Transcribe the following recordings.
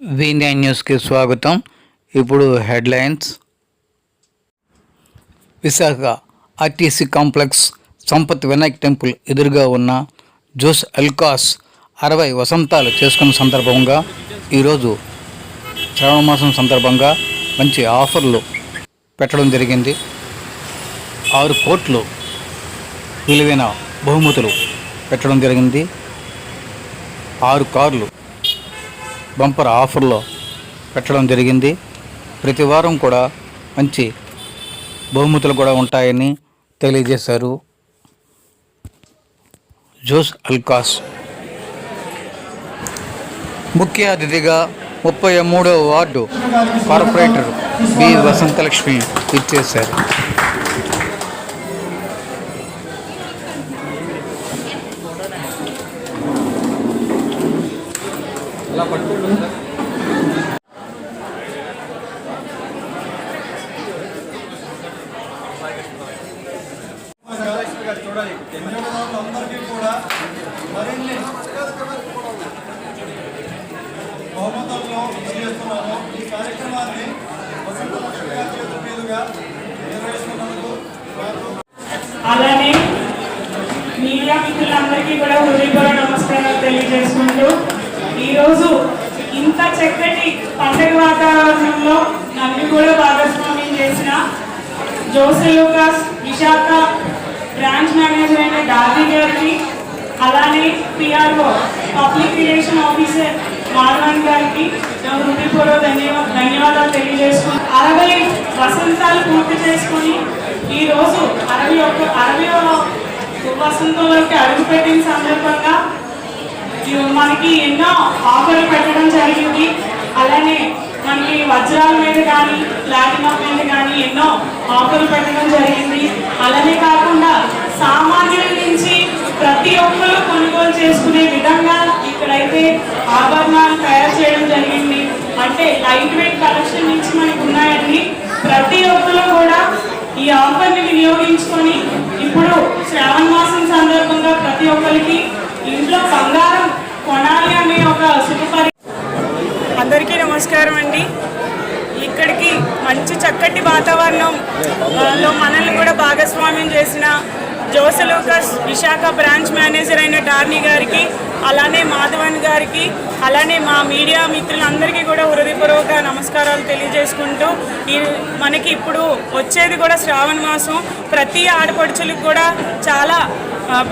V9 న్యూస్కి స్వాగతం. ఇప్పుడు headlines. Visakha RTC complex Sampath Vinayak temple ఎదురుగా ఉన్న జోస్ ఎల్కాస్ 60 వసంతాలు చేసుకున్న సందర్భంగా ఈరోజు శ్రావణ మాసం సందర్భంగా మంచి ఆఫర్లు పెట్టడం జరిగింది. 6 కోట్లు విలువైన బహుమతులు పెట్టడం జరిగింది. 6 కార్లు బంపర్ ఆఫర్లో పెట్టడం జరిగింది. ప్రతి వారం కూడా మంచి బహుమతులు కూడా ఉంటాయని తెలియజేశారు. జోస్ ఎల్కాస్ ముఖ్య అతిథిగా 33వ వార్డు కార్పొరేటర్ బి వసంతలక్ష్మి ఇచ్చేశారు. అందరికీ కూడా మరిన్ని బహుమతులను చేస్తున్నాము. ఈ కార్యక్రమాన్ని వసంతలక్ష్మి గారి చేతుల మీదుగా నిర్వహిస్తున్నందుకు అలానే మీడియా మిత్రులందరికీ కూడా హృదయపూర్వక నమస్కారాలు తెలియజేసుకుంటూ ఈరోజు ఇంత చక్కటి పండుగ వాతావరణంలో నన్ను కూడా భాగస్వామ్యం చేసిన జోస్ ఎల్కాస్ విశాఖ బ్రాంచ్ మేనేజర్ అయిన డార్వీ గారికి, అలానే PRO public relation officer Madhavan గారికి నా హృదయపూర్వక ధన్యవాదాలు తెలియజేసుకుని 60 వసంతాలు పూర్తి చేసుకుని ఈరోజు 60వ వసంతంలోకి అడుగుపెట్టిన సందర్భంగా మనకి ఎన్నో ఆఫర్లు పెట్టడం జరిగింది. అలానే మనకి వజ్రాల మీద కానీ ప్లాటినం మీద కానీ ఎన్నో ఆఫర్లు పెట్టడం జరిగింది. అలానే కాకుండా సామాన్యుల నుంచి ప్రతి ఒక్కరు కొనుగోలు చేసుకునే విధంగా ఇక్కడైతే ఆభరణాలు తయారు చేయడం జరిగింది. అంటే లైట్ వెయిట్ కలెక్షన్ నుంచి మనకు ఉన్నాయండి. ప్రతి ఒక్కరు కూడా ఈ ఆఫర్ని వినియోగించుకొని ఇప్పుడు శ్రావణ మాసం సందర్భంగా ప్రతి ఒక్కరికి ఇంట్లో బంగారం కొనాలి అనే ఒక శుభపరి. అందరికీ నమస్కారం అండి. ఇక్కడికి మంచి చక్కటి వాతావరణంలో మనల్ని కూడా భాగస్వామ్యం చేసిన జోస్ ఎల్కాస్ విశాఖ బ్రాంచ్ మేనేజర్ అయిన డార్నీ గారికి, అలానే మాధవన్ గారికి, అలానే మా మీడియా మిత్రులందరికీ కూడా హృదయపూర్వక నమస్కారాలు తెలియజేసుకుంటూ మనకి ఇప్పుడు వచ్చేది కూడా శ్రావణ మాసం. ప్రతి ఆడపడుచులకు కూడా చాలా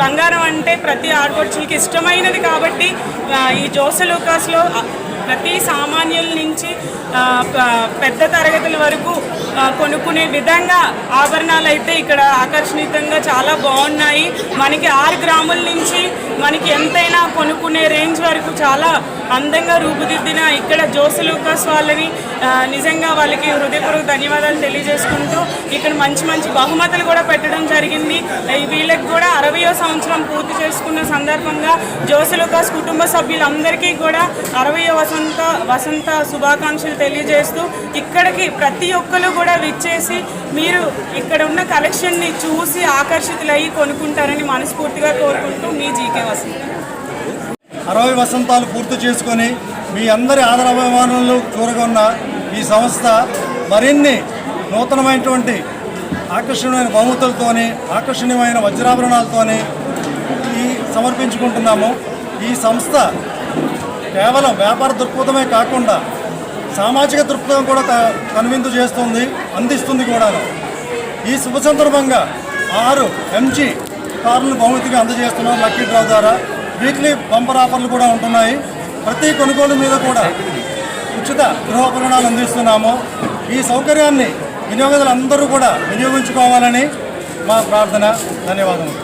బంగారం అంటే ప్రతి ఆడపడుచులకి ఇష్టమైనది కాబట్టి ఈ జోస్ ఎల్కాస్లో ప్రతి సామాన్యుల నుంచి పెద్ద తరగతుల వరకు కొనుక్కునే విధంగా ఆభరణాలు అయితే ఇక్కడ ఆకర్షణీయంగా చాలా బాగున్నాయి. మనకి 6 గ్రాముల నుంచి మనకి ఎంతైనా కొనుక్కునే రేంజ్ వరకు చాలా అందంగా రూపుదిద్దిన ఇక్కడ జోస్ ఎల్కాస్ వాళ్ళని నిజంగా వాళ్ళకి హృదయపూర్వక ధన్యవాదాలు తెలియజేసుకుంటూ ఇక్కడ మంచి మంచి బహుమతులు కూడా పెట్టడం జరిగింది. వీళ్ళకి కూడా 60వ సంవత్సరం పూర్తి చేసుకున్న సందర్భంగా జోస్ ఎల్కాస్ కుటుంబ సభ్యులందరికీ కూడా 60వ వసంత శుభాకాంక్షలు తెలియజేస్తూ ఇక్కడికి ప్రతి ఒక్కరు కూడా విచ్చేసి మీరు ఇక్కడ ఉన్న కలెక్షన్ని చూసి ఆకర్షితులయ్యి కొనుక్కుంటారని మనస్ఫూర్తిగా కోరుకుంటూ మీ జీకే వసంత. 60 వసంతాలు పూర్తి చేసుకొని మీ అందరి ఆదరాభిమానులు చూరగొన్న ఈ సంస్థ మరిన్ని నూతనమైనటువంటి ఆకర్షణీయమైన బహుమతులతోని ఆకర్షణీయమైన వజ్రాభరణాలతోని సమర్పించుకుంటున్నాము. ఈ సంస్థ కేవలం వ్యాపార దృక్పథమే కాకుండా సామాజిక దృక్పథం కూడా కనువిందు చేస్తుంది, అందిస్తుంది కూడా. ఈ శుభ సందర్భంగా 6 MG కార్లను బహుమతిగా అందజేస్తున్నాం లక్కీ డ్రా ద్వారా. వీక్లీ బంపర్ ఆఫర్లు కూడా ఉంటున్నాయి. ప్రతి కొనుగోలు మీద కూడా ఉచిత గృహోపకరణాలు అందిస్తున్నాము. ఈ సౌకర్యాన్ని వినియోగదారులందరూ కూడా వినియోగించుకోవాలని మా ప్రార్థన. ధన్యవాదములు.